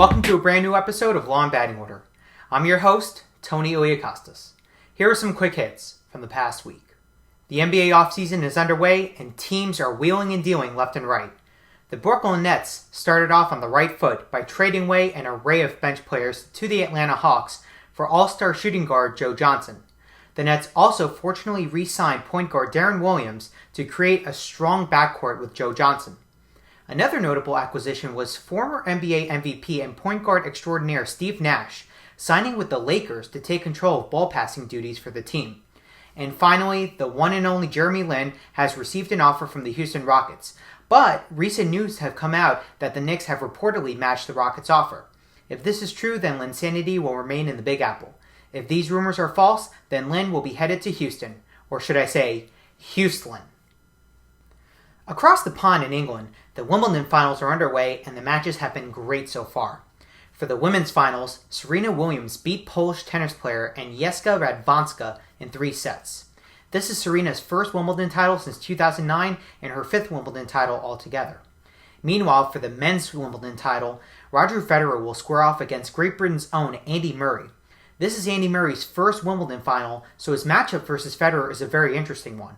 Welcome to a brand new episode of Law and Batting Order. I'm your host, Tony Iliakostas. Here are some quick hits from the past week. The NBA offseason is underway and teams are wheeling and dealing left and right. The Brooklyn Nets started off on the right foot by trading away an array of bench players to the Atlanta Hawks for all-star shooting guard Joe Johnson. The Nets also fortunately re-signed point guard Deron Williams to create a strong backcourt with Joe Johnson. Another notable acquisition was former NBA MVP and point guard extraordinaire Steve Nash, signing with the Lakers to take control of ball passing duties for the team. And finally, the one and only Jeremy Lin has received an offer from the Houston Rockets, but recent news have come out that the Knicks have reportedly matched the Rockets' offer. If this is true, then Linsanity will remain in the Big Apple. If these rumors are false, then Lin will be headed to Houston, or should I say, Houston. Across the pond in England, the Wimbledon finals are underway and the matches have been great so far. For the women's finals, Serena Williams beat Polish tennis player Agnieszka Radwanska in 3 sets. This is Serena's first Wimbledon title since 2009 and her 5th Wimbledon title altogether. Meanwhile, for the men's Wimbledon title, Roger Federer will square off against Great Britain's own Andy Murray. This is Andy Murray's first Wimbledon final, so his matchup versus Federer is a very interesting one.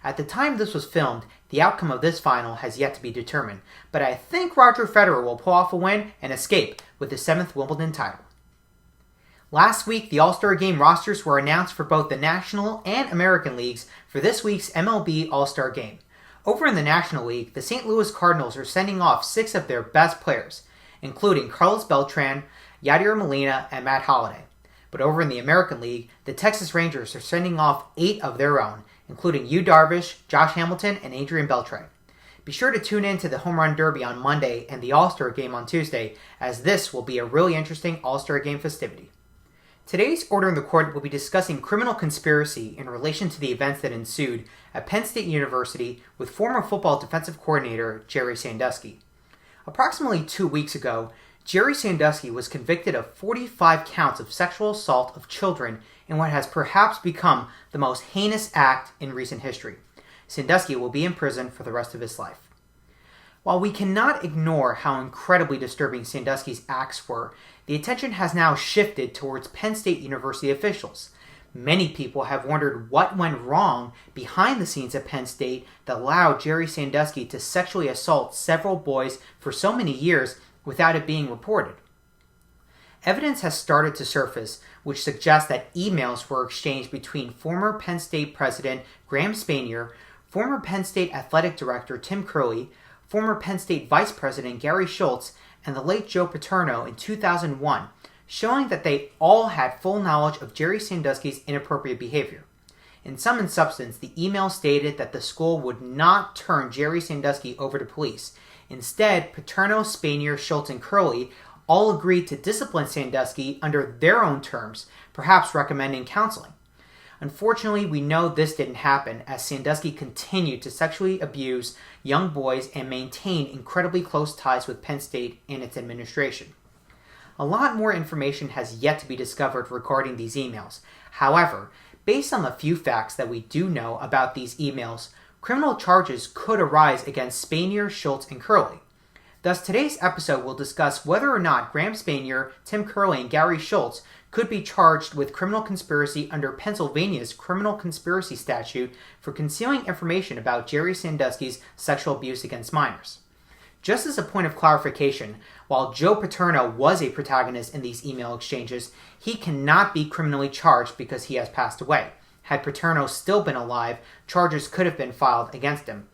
At the time this was filmed, the outcome of this final has yet to be determined, but I think Roger Federer will pull off a win and escape with his 7th Wimbledon title. Last week, the All-Star Game rosters were announced for both the National and American Leagues for this week's MLB All-Star Game. Over in the National League, the St. Louis Cardinals are sending off 6 of their best players, including Carlos Beltran, Yadier Molina, and Matt Holliday. But over in the American League, the Texas Rangers are sending off 8 of their own, including Yu Darvish, Josh Hamilton, and Adrian Beltre. Be sure to tune in to the Home Run Derby on Monday and the All-Star Game on Tuesday, as this will be a really interesting All-Star Game festivity. Today's Order in the Court will be discussing criminal conspiracy in relation to the events that ensued at Penn State University with former football defensive coordinator Jerry Sandusky. Approximately 2 weeks ago, Jerry Sandusky was convicted of 45 counts of sexual assault of children in what has perhaps become the most heinous act in recent history. Sandusky will be in prison for the rest of his life. While we cannot ignore how incredibly disturbing Sandusky's acts were, the attention has now shifted towards Penn State University officials. Many people have wondered what went wrong behind the scenes at Penn State that allowed Jerry Sandusky to sexually assault several boys for so many years without it being reported. Evidence has started to surface which suggests that emails were exchanged between former Penn State President Graham Spanier, former Penn State Athletic Director Tim Curley, former Penn State Vice President Gary Schultz, and the late Joe Paterno in 2001, showing that they all had full knowledge of Jerry Sandusky's inappropriate behavior. In sum and substance, the email stated that the school would not turn Jerry Sandusky over to police. Instead, Paterno, Spanier, Schultz, and Curley all agreed to discipline Sandusky under their own terms, perhaps recommending counseling. Unfortunately, we know this didn't happen, as Sandusky continued to sexually abuse young boys and maintained incredibly close ties with Penn State and its administration. A lot more information has yet to be discovered regarding these emails. However, based on the few facts that we do know about these emails, criminal charges could arise against Spanier, Schultz, and Curley. Thus, today's episode will discuss whether or not Graham Spanier, Tim Curley, and Gary Schultz could be charged with criminal conspiracy under Pennsylvania's criminal conspiracy statute for concealing information about Jerry Sandusky's sexual abuse against minors. Just as a point of clarification, while Joe Paterno was a protagonist in these email exchanges, he cannot be criminally charged because he has passed away. Had Paterno still been alive, charges could have been filed against him.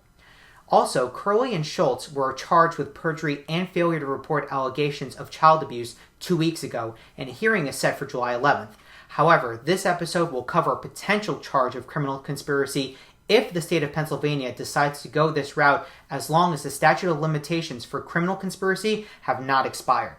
Also, Curley and Schultz were charged with perjury and failure to report allegations of child abuse 2 weeks ago, and a hearing is set for July 11th. However, this episode will cover a potential charge of criminal conspiracy if the state of Pennsylvania decides to go this route, as long as the statute of limitations for criminal conspiracy have not expired.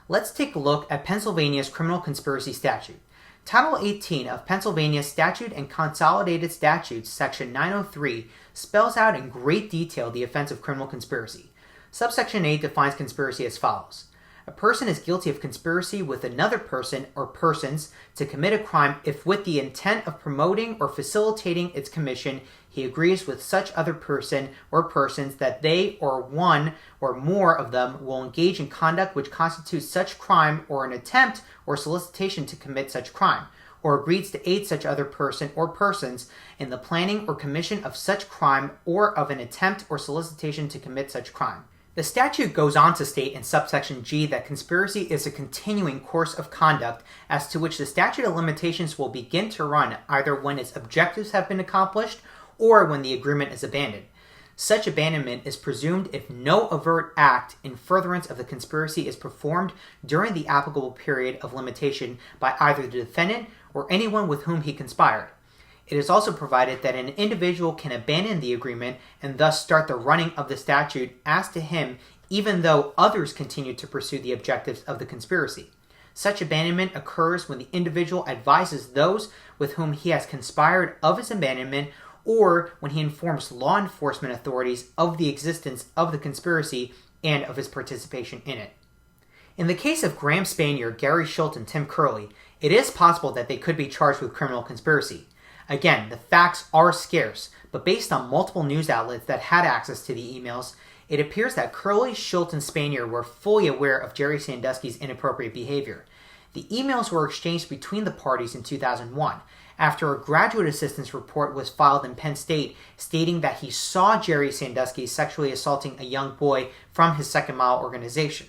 Let's take a look at Pennsylvania's criminal conspiracy statute. Title 18 of Pennsylvania Statute and Consolidated Statutes, Section 903, spells out in great detail the offense of criminal conspiracy. Subsection A defines conspiracy as follows: A person is guilty of conspiracy with another person or persons to commit a crime if with the intent of promoting or facilitating its commission he agrees with such other person or persons that they or one or more of them will engage in conduct which constitutes such crime or an attempt or solicitation to commit such crime, or agrees to aid such other person or persons in the planning or commission of such crime or of an attempt or solicitation to commit such crime. The statute goes on to state in subsection G that conspiracy is a continuing course of conduct as to which the statute of limitations will begin to run either when its objectives have been accomplished or when the agreement is abandoned. Such abandonment is presumed if no overt act in furtherance of the conspiracy is performed during the applicable period of limitation by either the defendant or anyone with whom he conspired. It is also provided that an individual can abandon the agreement and thus start the running of the statute as to him even though others continue to pursue the objectives of the conspiracy. Such abandonment occurs when the individual advises those with whom he has conspired of his abandonment or when he informs law enforcement authorities of the existence of the conspiracy and of his participation in it. In the case of Graham Spanier, Gary Schultz, and Tim Curley, it is possible that they could be charged with criminal conspiracy. Again, the facts are scarce, but based on multiple news outlets that had access to the emails, it appears that Curley, Schultz, and Spanier were fully aware of Jerry Sandusky's inappropriate behavior. The emails were exchanged between the parties in 2001, after a graduate assistance report was filed in Penn State stating that he saw Jerry Sandusky sexually assaulting a young boy from his Second Mile organization.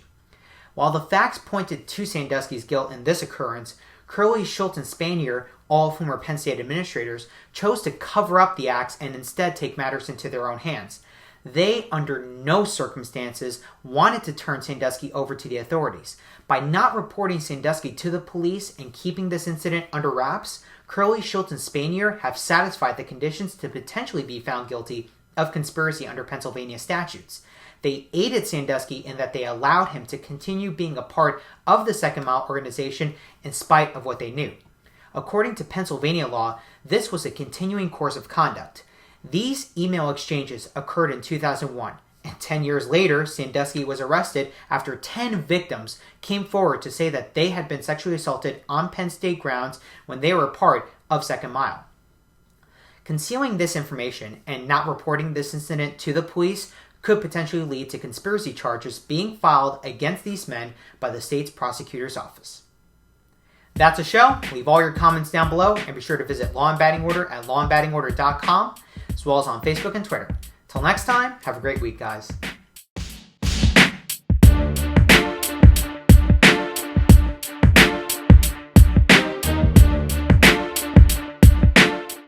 While the facts pointed to Sandusky's guilt in this occurrence, Curley, Schultz, and Spanier, all of whom are Penn State administrators, chose to cover up the acts and instead take matters into their own hands. They, under no circumstances, wanted to turn Sandusky over to the authorities. By not reporting Sandusky to the police and keeping this incident under wraps, Curley, Schultz, and Spanier have satisfied the conditions to potentially be found guilty of conspiracy under Pennsylvania statutes. They aided Sandusky in that they allowed him to continue being a part of the Second Mile organization in spite of what they knew. According to Pennsylvania law, this was a continuing course of conduct. These email exchanges occurred in 2001, and 10 years later, Sandusky was arrested after 10 victims came forward to say that they had been sexually assaulted on Penn State grounds when they were a part of Second Mile. Concealing this information and not reporting this incident to the police could potentially lead to conspiracy charges being filed against these men by the state's prosecutor's office. That's a show. Leave all your comments down below and be sure to visit Law and Batting Order at lawandbattingorder.com as well as on Facebook and Twitter. Till next time, have a great week, guys.